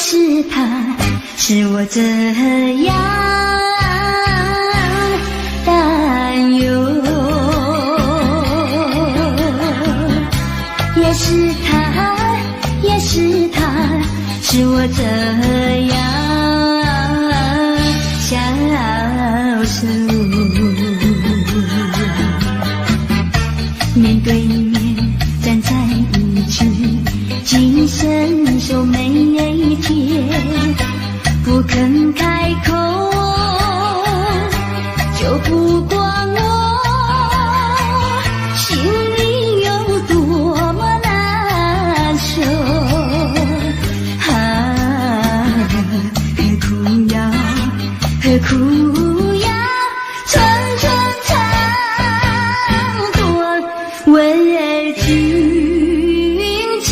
就是他，使我这样担忧。也是他，也是他，使我这样消瘦。面对面站在一起，紧伸手眉间，不肯开口，就不管我心里有多么难受。何苦要，何苦要层层长短为君臣。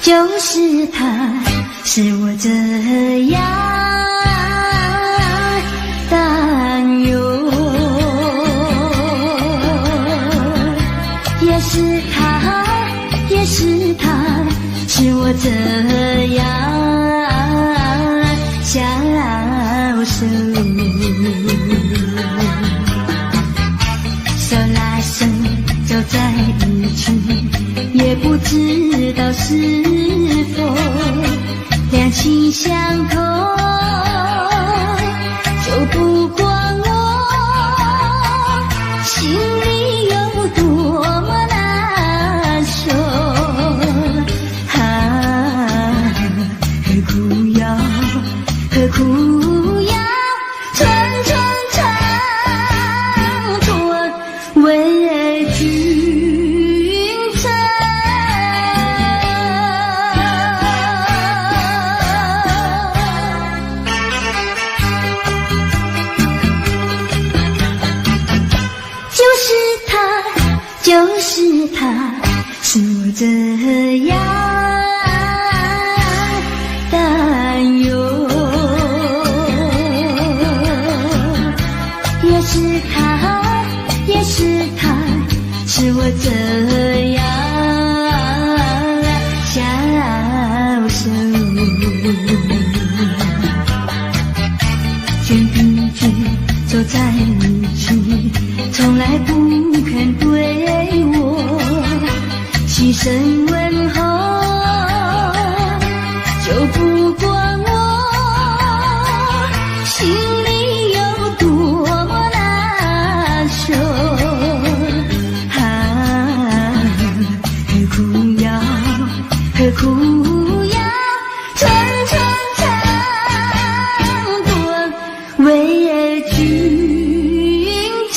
就是他，使我这样担忧。也是他，也是他，使我这样消瘦。手拉手走在一起，也不知道是否两情相通，就不管我心里有多么难受。何苦要，何苦要层层长短为君臣。就是他，使我这样担忧。也是他，也是他，使我这样消瘦。肩并肩走在一起，从来不肯对我起身问候，就不管我心里有多么难受。何苦要，何苦要层层长短为君臣。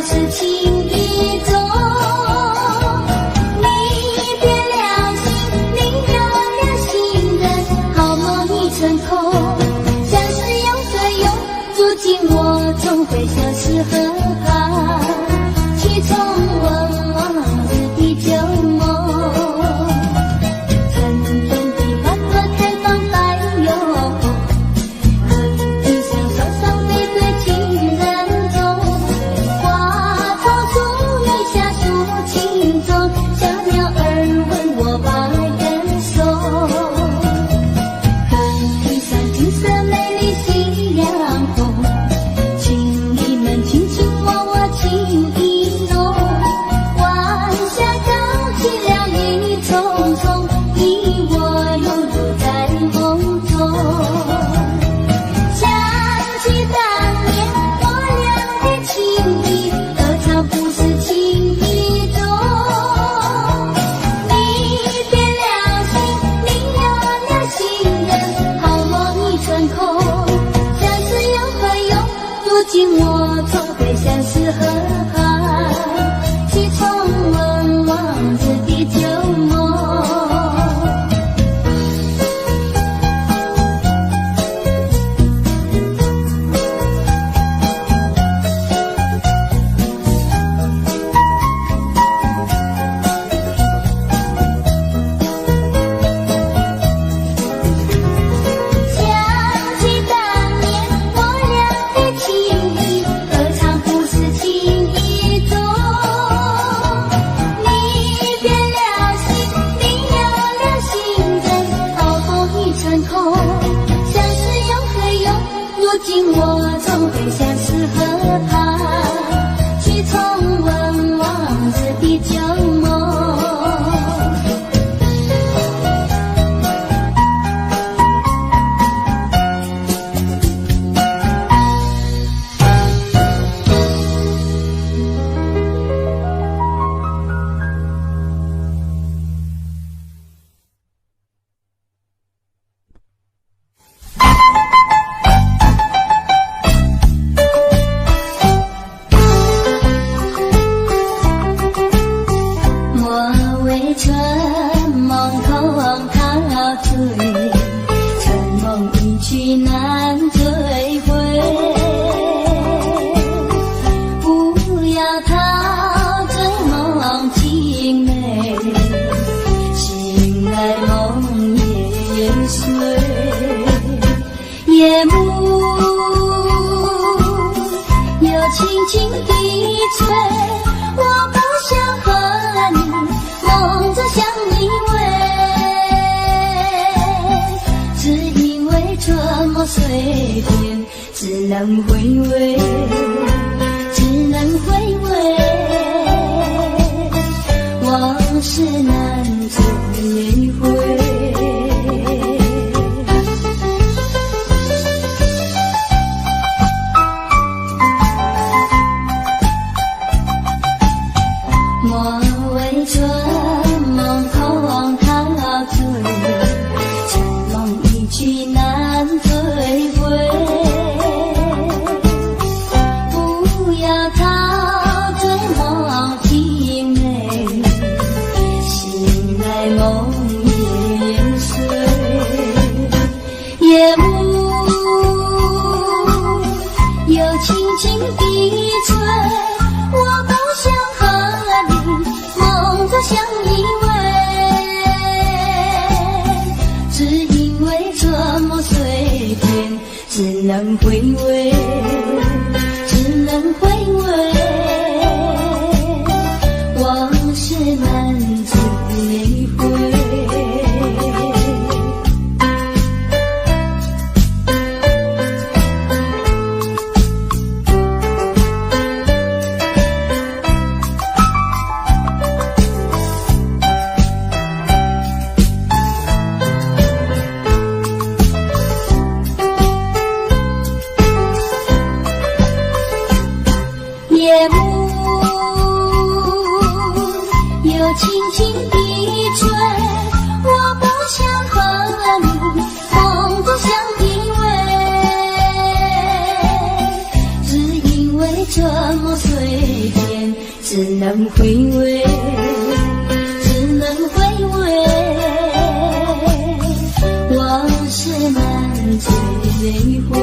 是轻易中。你别了心，你有了心人，好梦已成空。相思有何用？如今我总会消失河畔，去重温往日的旧梦。春天的花朵开放百有红，可以像手上玫瑰情人中，花草树叶下抒情中，小鸟儿问我把人送。河堤上金色美丽夕阳红，情侣们卿卿我我情意浓，晚霞高起了雨匆匆，你我又入在梦中。想起当年我俩的情谊，何尝不是情意中。你别了心，你有了心人，好梦已成空。相思有何用？如今我总会相思河畔，去重温往日的旧梦。想起当年我俩的情谊，何尝不是情意中。你别了心，你有了心人，好梦已成空。相思有何用？如今我总会相思河畔，去重温往日的旧梦。莫为春梦空陶醉，春梦一去难追回。不要陶醉梦情美，醒来梦也碎。夜幕又轻轻地吹，我不想和你梦着相依偎，只因为这么随便，只能回味，只能回味，往事难追回。莫为春梦空陶醉，春梦一去难追回。不要陶醉梦情美，醒来梦也碎。夜幕又轻轻地吹，我不想和你梦着相依偎，只因为这么随便，只能回味，只能回味，往事难追回。夜幕又轻轻地吹，我不想和你梦着相依偎，只因为这这么随便，只能回味，只能回味，往事难追回。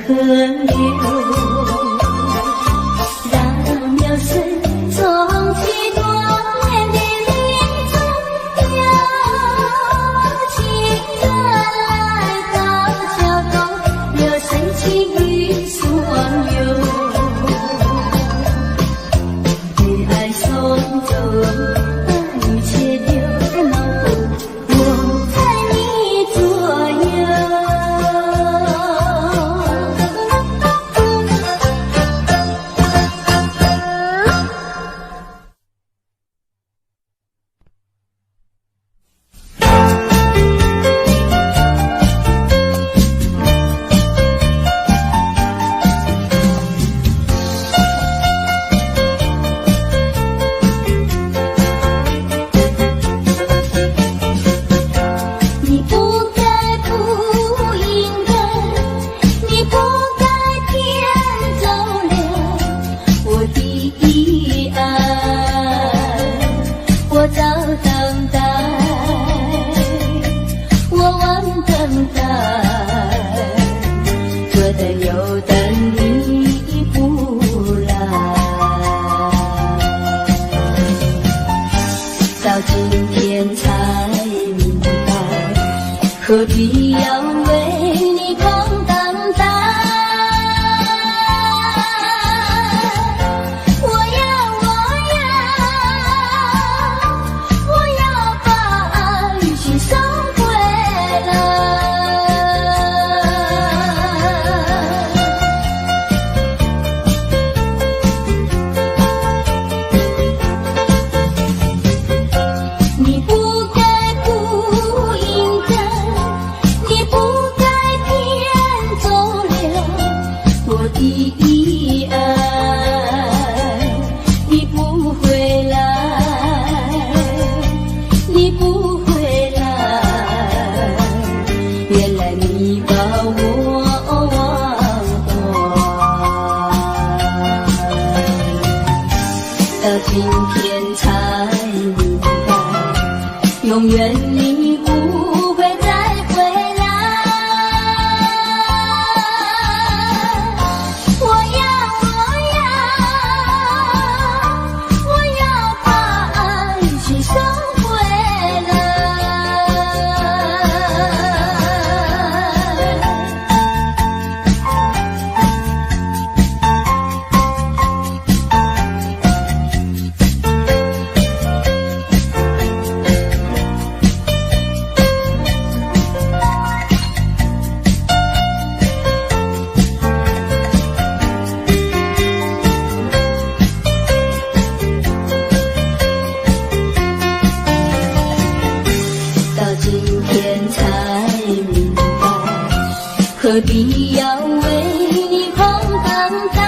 河流，让流水冲起多年的林中有。情歌来到桥东，流水起雨疏忘忧，与爱送走。何必要为你空等待？我要把爱情收回来。你不该不应该。你不该骗走了我的爱，你不回来，你不回来，原来你把我忘怀，到今天才明白，永远你不会再回来。何必要为你空等待？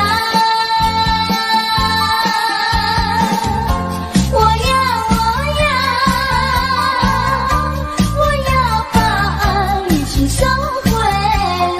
我要把爱情收回来。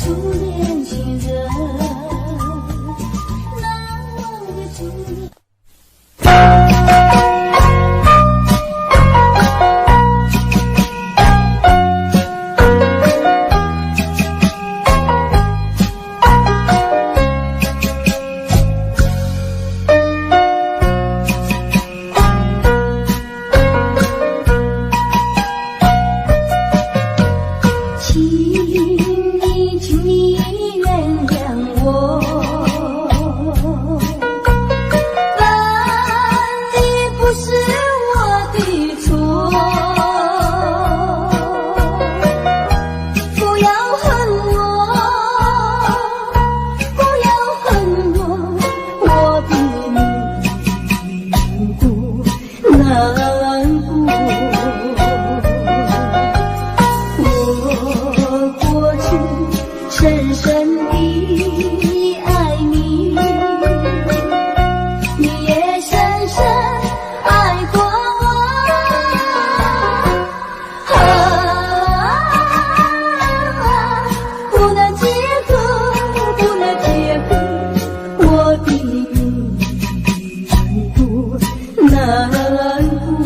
初恋情人，难忘的初恋。请你原谅我，犯的不是我的错，不要恨我，不要恨我，我比你难过，难过。深深地爱你，你也深深爱过我。不能结合，不能结合，我比你难过，难过。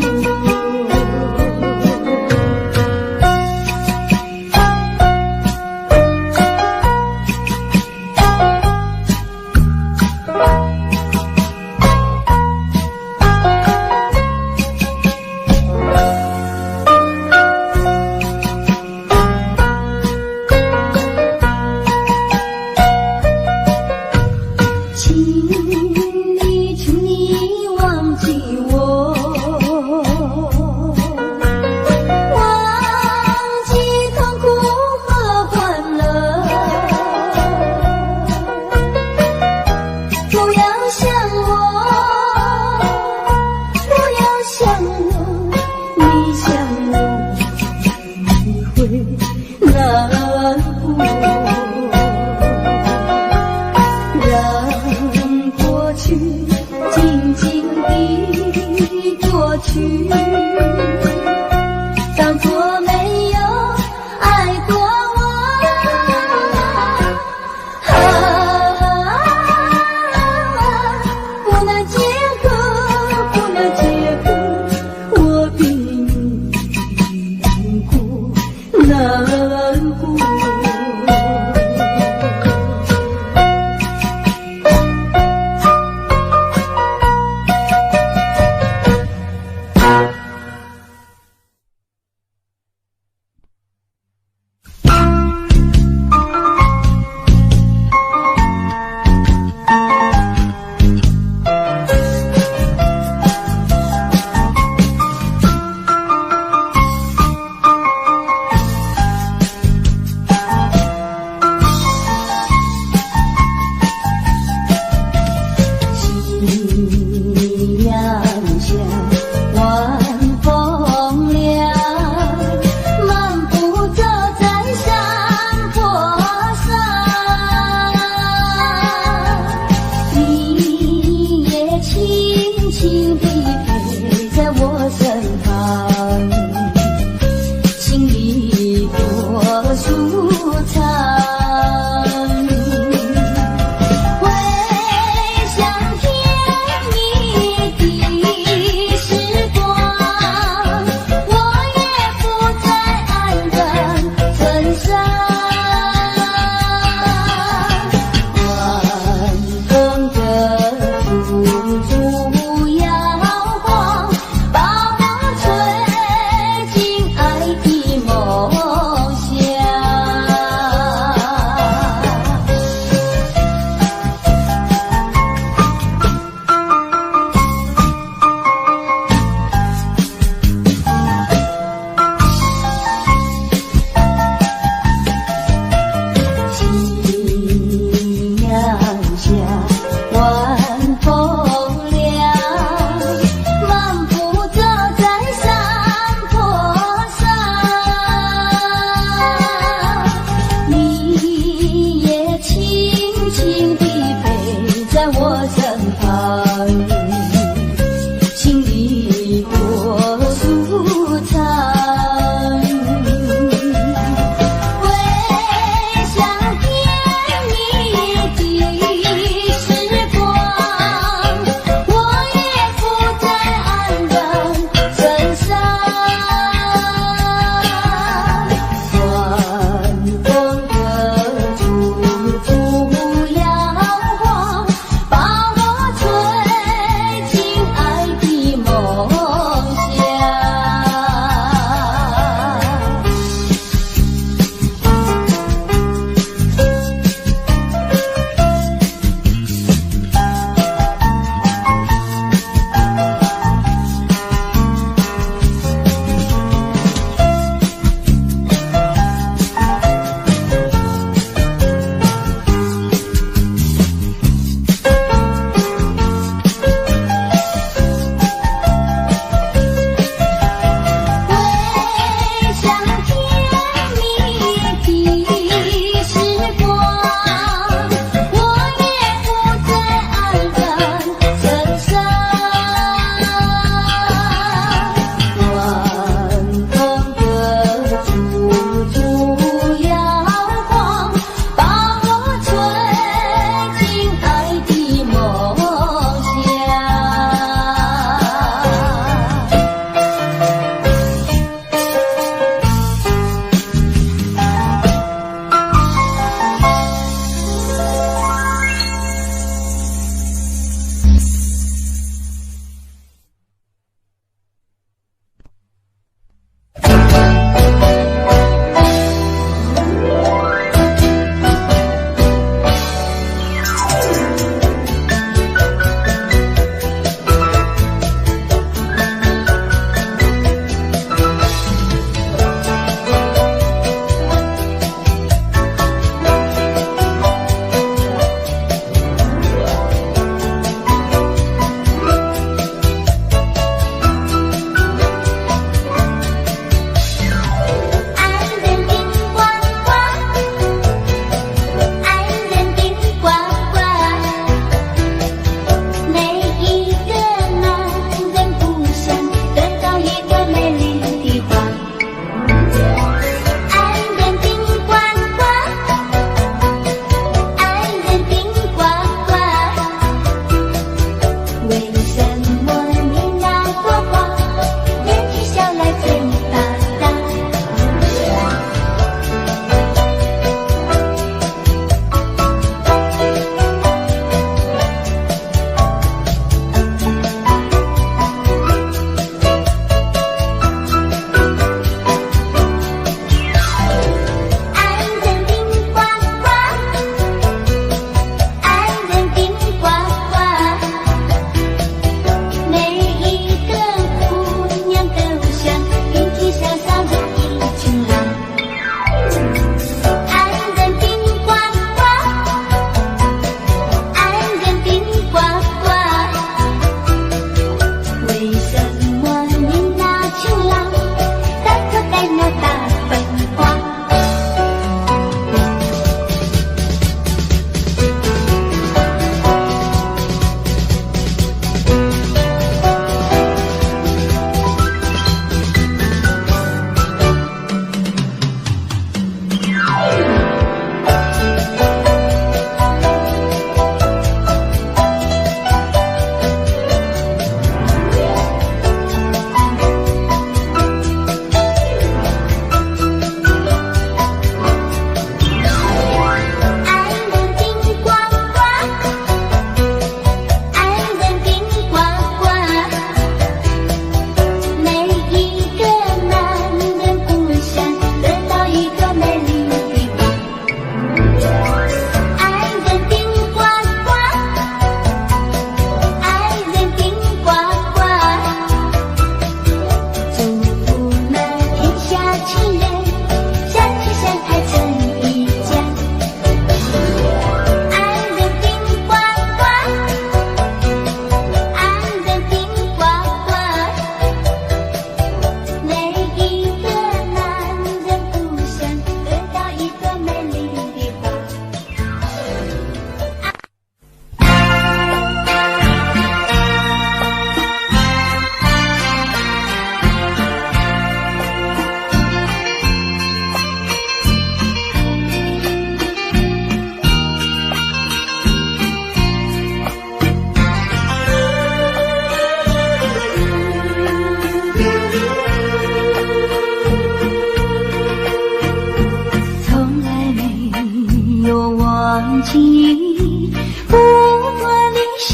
忘记，不断地想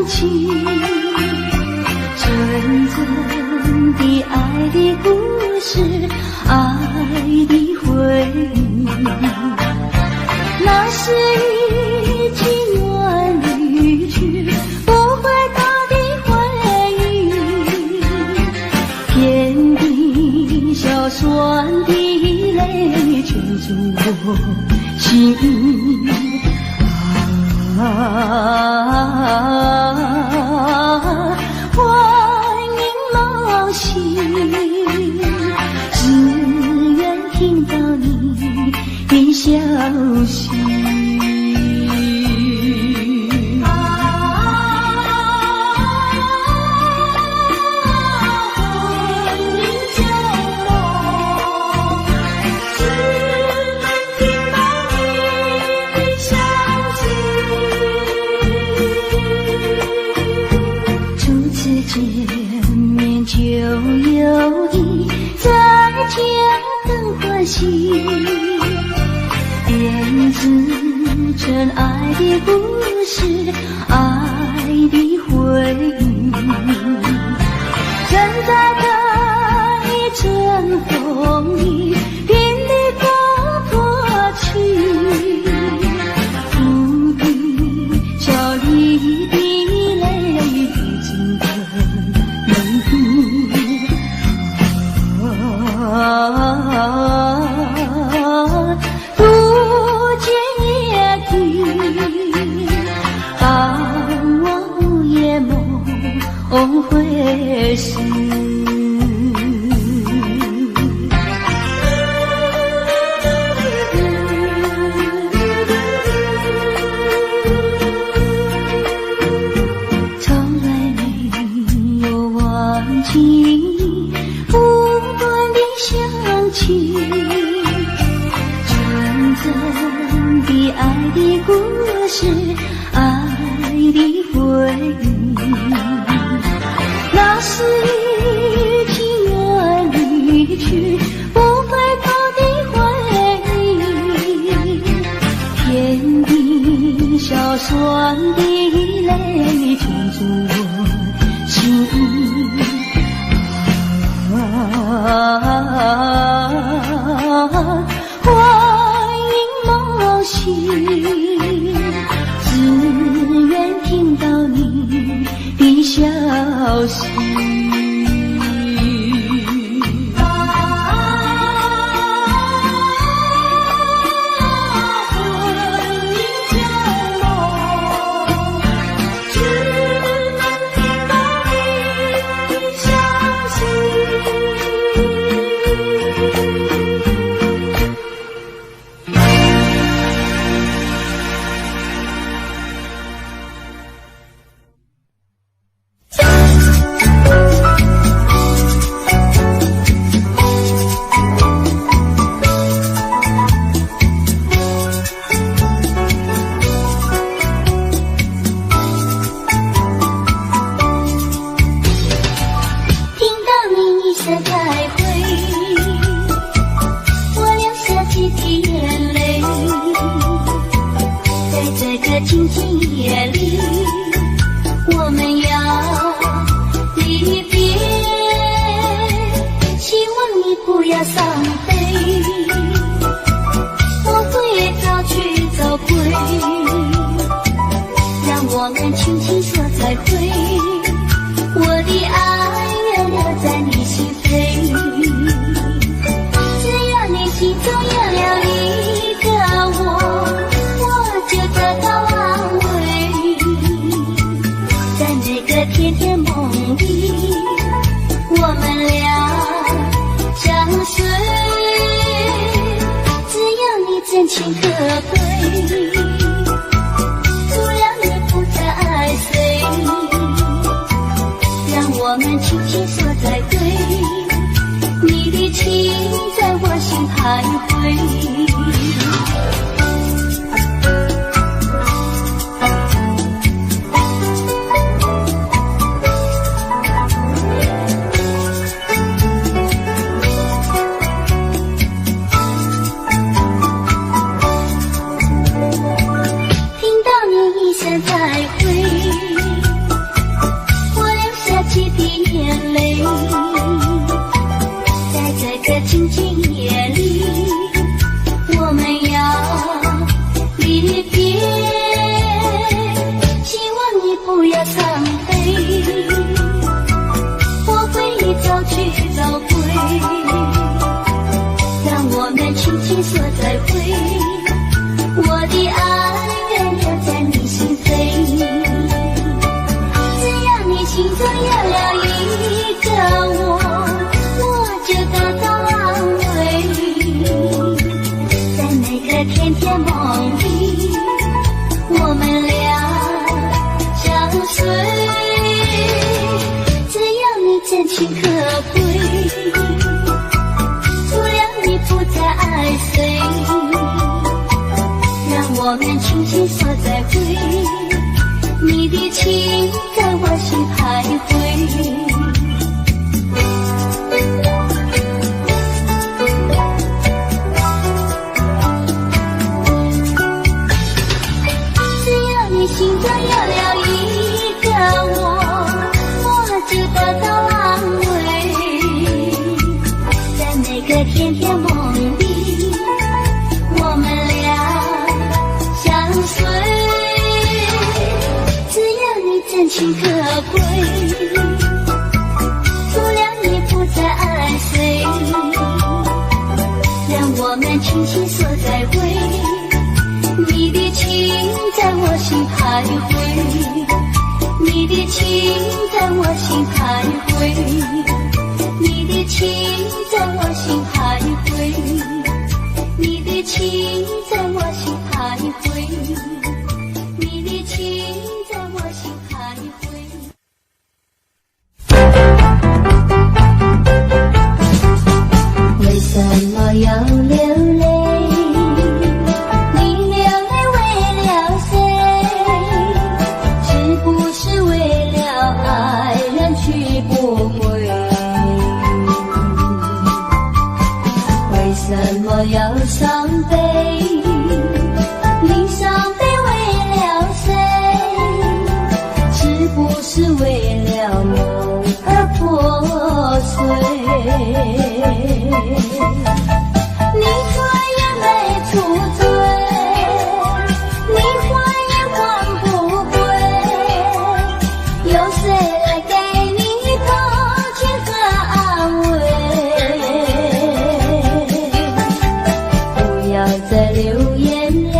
起，纯真的爱的故事，爱的回忆。那是一起远离去不回头的回忆，遍地小酸的泪圈住我心欢迎冒喜，只愿听到你的消息。就有你在前更欢喜，编织成爱的故事，爱的回忆。站在这一阵风里，拼力过过去，伏笔笑里的泪浸得不见夜底，当我午夜梦回时，从来没有忘记，不断地想起，纯真的爱的故事，爱的回忆。那是一起远离去不回头的回忆，遍地小酸的泪圈住我心欢迎冒喜，只愿听到你的消息。静静夜里，我们要离别，希望你不要伤悲，我会早去早归，让我们轻轻说再会，我的爱要留在你心扉，只要你心中有了一个我就得到安慰，在那个甜甜梦里，我们俩相随。伤悲，我会早去早归，让我们轻轻说再会。我的爱人留在你心扉，只要你心中有了一个我就得到安慰。在那个甜甜梦里，我们俩相随。只要你真情可贵，除了你不再爱谁，让我们轻轻说再会。你的情在我心徘徊。心中有了一个我就得到安慰。在那个甜甜梦里，我们俩相随。只要你真情可贵，除了你不再爱谁，让我们轻轻说再会。你的情在我心徘徊，你的情在我心徘徊，你的情在我心徘徊，你的情在我心徘徊，你的情在我心徘徊。为什么要流泪？要伤悲，你伤悲为了谁？是不是为了梦而破碎？你说也没出罪，你话也还不归，有谁来给你同情和安慰？不要再流眼泪，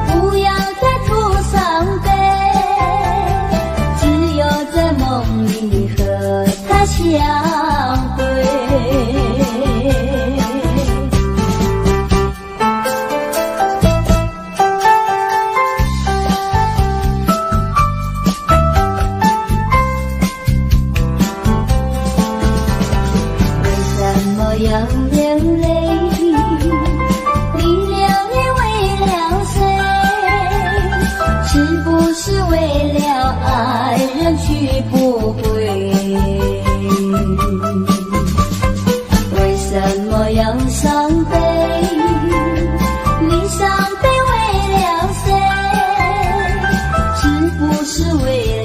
不要再吐伤悲，只有在梦里和他相会。为什么要流泪？是不是为了爱人去不归？为什么要伤悲？你伤悲为了谁？是不是为了